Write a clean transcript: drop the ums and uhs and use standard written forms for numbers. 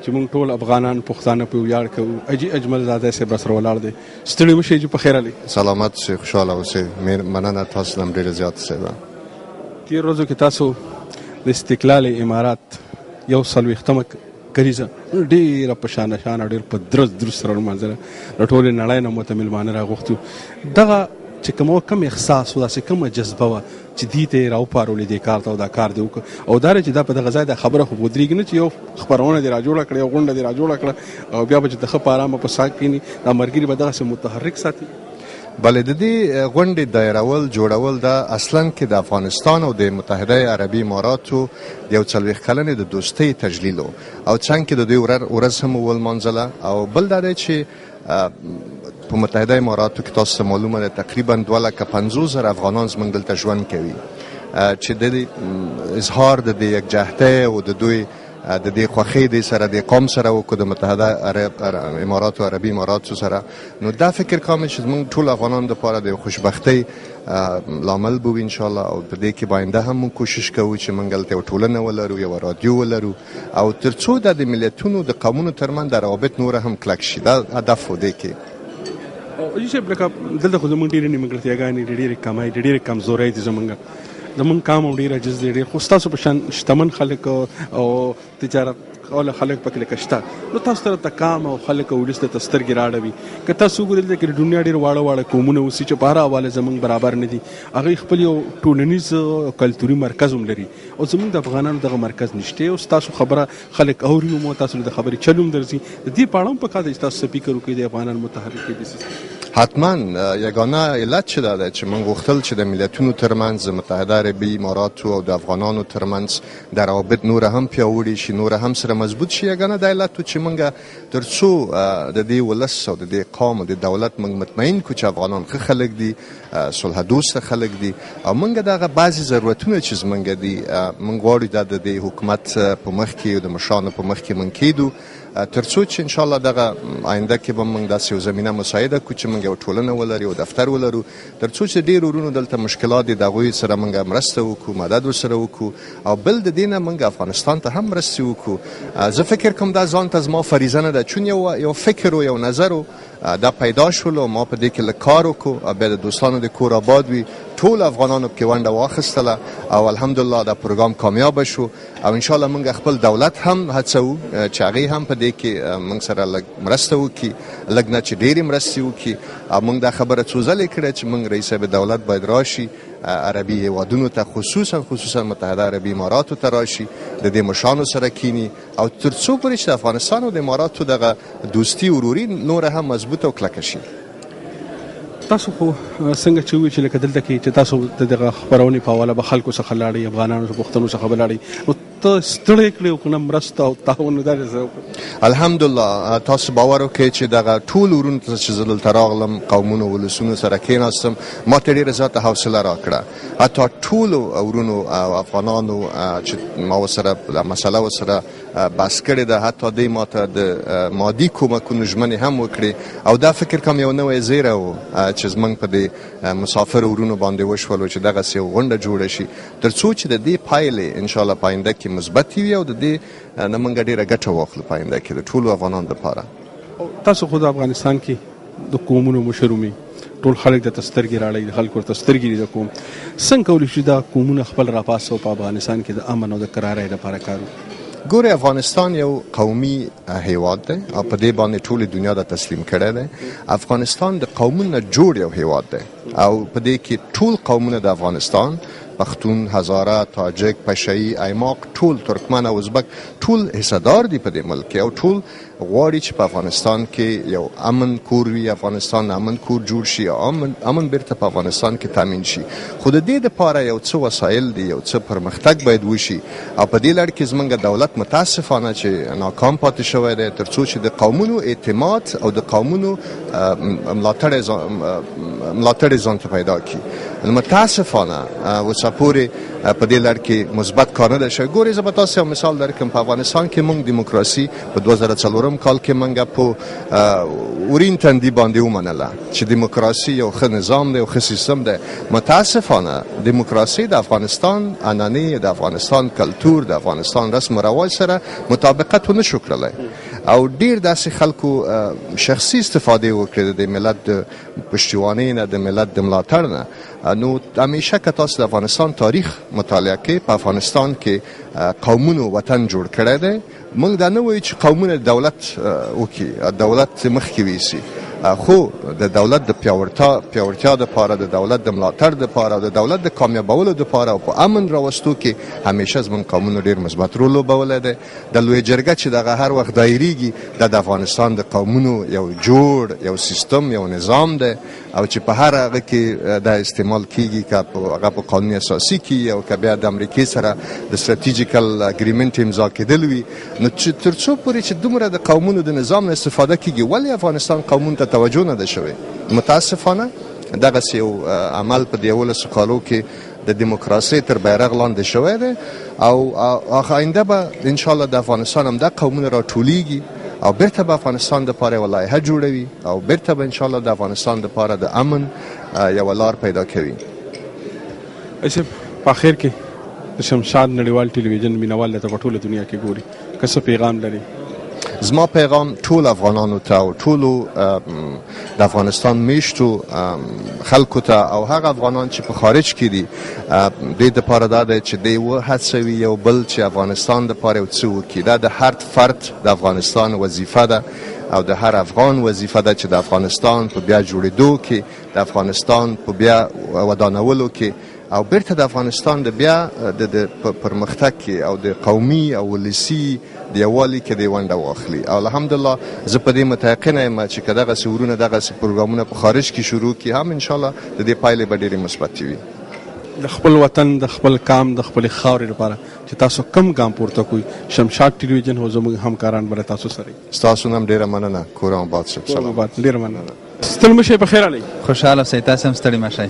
چې موږ ټول افغانان پښتانه په ویاړ کوو. حاجي اجمل زاده صاحب راسره ولاړ دی. ستړي مشئ چې په خیر علي. سلامت شئ، خوشحاله اوسئ. مننه تاسو هم ډېره زیاته صاحب. تېر ورځو کې تاسو د استقلال امارات 140مه کریزه ډېره په شانه ډېر په درست سره لمانځله. د ټولې نړۍ نه مو ته مېلمانه راغوښتي. دغه چې کوم احساس و، داسې کومه جذبه وه چې دې ته یې راوپارولې دې کار ته او دا کار دې وکړه، او دا چې دا په دغه ځای دا خبره خو ودرېږي نه چې یو خپرونه دې راجوړه کړه، یو غونډه دې راجوړه کړه او بیا به چې د ښه په ارامه په سا کښېني، دا ملګري به دغسې متحرک ساتي. بله، د دې غونډې دایرول جوړول دا اصلا کې د افغانستان او د متحده عربي اماراتو د 40 کلنې د دوستۍ تجلیل او څنګه کې د دوی ورځ هم ولمانځله. او بل دا دی چې په متحده اماراتو کې تاسو معلومه ده تقریبا 250,000 افغانان زموږ دلته ژوند کوي، چې د اظهار د یکجهتۍ او د دوی د دې خوښۍ د سره د قوم سره وکړو د متحده اماراتو عربي اماراتو سره. نو دا فکر کوم چې زموږ ټول افغانان لپاره د خوشبختۍ لامل به وي ان شاء الله. او په دې کې باینده هم موږ کوشش کوو چې موږ هلته یو ټولنه ولرو، یو رادیو ولرو، او تر څو د ملتونو د قومونو ترمنځ د روابط نور هم کلک شي. دا هدف و دې کې. حاجي صاحب لکه دلته خو زموږ ډېرې نیمګړتیاګانې دي، ډېرې کمای دي، ډېرې کمزورۍ دي زموږ قام هم ډېر عجز دی، ډېر خو ستاسو په شان شتمن خلک او تجارت کوله خلک پکې لکه شته، نو تاسو سره د قام او خلک او ولس ته سترګې راړوي. که تاسو وګورئ دلته کې د دنیا ډېر واړه قومونه اوسي چې په هر حواله زموږ برابر نه دي، هغوی خپل یو ټولنیز او کلتوري مرکز هم لري، او زموږ د افغانانو دغه مرکز نشته. او ستاسو خبره خلک اوري هم، تاسو د خبرې چل هم درځي. د دې په اړه هم پکار دی چې تاسو سپیکر وکړئ د افغانان متحرک کړي دي. حتما یگانه علت چې دا ده چې موږ غوښتل چې د ملتونو ترمنځ د متحده عربي اماراتو او د افغانانو ترمنځ د روابط نور هم پیاوړي شي، نور هم سره مضبوط شي. یگانه دا علت چې موږ تر څو د دې ولس او د دې قوم او د دولت موږ مطمئن کو چې افغانان ښه خلک دي، صلح دوسته خلک دي، او موږ دغه بعضې ضرورتونه چې زموږ دي موږ غواړو دا د دې حکومت په مخ کې او د مشرانو په مخ کې موږ کېږدو، تر څو چې ان شاء الله دغه آینده کې به موږ داسې یو زمینه مساعده کړو چې موږ یو ټولنه ولرو، یو دفتر ولرو، تر څو چې ډېر ورونو دلته مشکلات دي د هغوی سره موږ مرسته وکړو، مدد ورسره وکړو، او بل د دې نه موږ افغانستان ته هم مرستې وکړو. زه فکر کوم دا ځان ته زما فریضه نه ده، چون یو فکر و یو نظر و دا پیدا شول، او ما په دې کې لږ کار وکړو، او بیا د دوستانو د کور آباد وي ټول افغانانو پکې ونډه واخیستله، او الحمدلله دا پروګرام کامیاب شو. او ان شاء الله موږ خپل دولت هم هڅوو چې هغوی هم په دې کې موږ سره لږ مرسته وکړي، لږ نه چې ډېرې مرستې وکړي. او موږ دا خبره څو ځلې کړې چې موږ رئیس صاحب دولت باید راشي عربي هیوادونو ته، خصوصا متحده عربي اماراتو ته راشي، د دې مشرانو سره کینی، او تر څو پورې چې د افغانستان او د اماراتو دغه دوستي وروري نور هم مضبوطه او کلکه شي. تاسو خو څنګه چې وایي چې لکه دلته کې چې تاسو د دغه خپرونې په حواله به خلکو څخه لاړئ، افغانانو پښتنو څخه به لاړئ، نو ته ستړی کړې او که نه مرسته او تعاون دا الحمدلله تاسو باور وکړئ چې دغه ټول ورونو ته چې زه دلته راغلم قومونو ولسونو سره کېناستم، ما ته ډېره زیاته حوصله راکړه. حتی ټولو ورونو او افغانانو چې ما ورسره مسله ورسره بحث کړې ده، حتی دوی ما ته د مادي کومکونو ژمنې هم وکړې، او دا فکر کوم یو نوی زیری و چې زموږ په دې مسافر ورونو باندې وشولو چې دغسې یو غونډه جوړه شي، تر څو چې د دې پایلې انشاءالله په آینده کې مثبت وي، او د دې نه موږ ډېره ګټه واخلو په آینده کې د ټولو افغانانو لپاره. تاسو خو د افغانستان کې د قومونو مشر ومئ، ټول خلک درته سترګې راړئ، د خلکو ورته سترګې دي د قوم، څنګه کولی شو دا قومونه خپل راپاسو په افغانستان کې د امن او د کرارۍ لپاره کار وکړي؟ ګورې افغانستان یو قومي هیواد دی او په دې باندې ټولې دنیا ته تسلیم کړی دی. افغانستان د قومونو جوړ یو هیواد دی، او په دې کې ټول قومونه د افغانستان، پښتون، هزاره، تاجک، پشهی، ایماق، ټول ترکمن او ازبک ټول حصه‌دار دي په دې ملک، او ټول غواړي چې په افغانستان کې یو امن کور وي، افغانستان امن کور جوړ شي، امن بیرته په افغانستان کې تامین شي. خو د دې لپاره یو څه وسایل دي، یو څه پرمختګ باید وشي، او په دې لړ کې زموږ دولت متاسفانه چې ناکام پاتې شوی دی، تر څو چې د قومونو اعتماد او د قومونو ملاتړ ځان ته پیدا کړي. متاسفانه اوسه پورې په دې لړ کې مثبت کار نه دی شوی. ګورئ زه به تاسو یو مثال درکړم. په افغانستان کې موږ دیموکراسي په 2004 کال کې موږ په ورین تندي باندې ومنله چې دیموکراسي یو ښه نظام دی، یو ښه سیستم دی. متاسفانه دیموکراسي د افغانستان عنعنې، د افغانستان کلتور، د افغانستان رسم و رواج سره مطابقت ونه شو کړلی او ډیر داسې خلکو شخصي استفاده وکړي د ملت د پشتیوانۍ نه، د ملت د ملاتړ نه. نو همیشه که تاسو د افغانستان تاریخ مطالعه کوئ، په افغانستان کې قومونو وطن جوړ کړی دی. موږ دا نه وایو چې قومونه دولت وکړي، دولت مخکې ویسي، خو د دولت د پیاوړتیا دپاره، د دولت د ملاتړ دپاره، د دولت د کامیابولو دپاره او په امن راوستو کې همیشه زموږ قومونو ډېر مثبت رول لوبولی دی. د لویې جرګه چې دغه هر وخت دایریږي دا د افغانستان د قومونو یو جوړ یو سیستم، یو نظام دی او چې په هر هغه کې دا استعمال کیږي، که هغه په قانون اساسي کې او که بیا د امریکې سره د ستراتیجیکل اګریمنټ امضا کېدل وي، نو چې تر څو پورې چې دومره د قومونو د نظام نه استفاده کیږي، ولې افغانستان قومونو ته توجه نه ده شوې؟ متاسفانه دغسې یو عمل په 11 کالو کې د دیموکراسۍ تر بیرغ لاندې شوی دی او آینده به انشاءالله د افغانستان همدا قومونه راټولیږي او بیرته به افغانستان دپاره یوه لایحه جوړوي او بیرته به انشاءالله د افغانستان دپاره د امن یوه لار پیدا کوي. ایسه په اخر کې د شمشاد نړیوال ټلویزیون مینوال ته په ټوله دنیا کې ګوري، که څه پیغام لري؟ زما پیغام ټول افغانانو ته او ټولو د افغانستان میشتو خلکو ته او هغه افغانان چې په خارج کې دي، دوی دپاره دا دی چې دوی وهڅوي یو بل چې افغانستان دپاره یو څه وکړي. دا د هر فرد د افغانستان وظیفه ده او د هر افغان وظیفه ده چې د افغانستان په بیا جوړېدو کې، د افغانستان په بیا ودانولو کې او بیرته د افغانستان د بیا د پرمختګ کې او د قومي او ولسي د یووالي کې د ونډه واخلي. او الحمدلله زه په دې متیقنه یم چې که دغسې ورونه، دغسې پروګرامونه په خارج کې شروع کړي، هم انشاءالله د دې پایلې به ډېرې مثبتې وي. د خپل وطن، د خپل قام، د خپلې خاورې لپاره چې تاسو کم ګام پورته کوئ، شمشاد ټلویزیون او زموږ همکاران به تاسو سره. ستاسو نه هم ډېره مننه. کور آباد شو. ډېره مننه. ستړي مه شئ، په خیر علئ. خوشحاله اوسئ، تاسو هم ستړي مه شئ.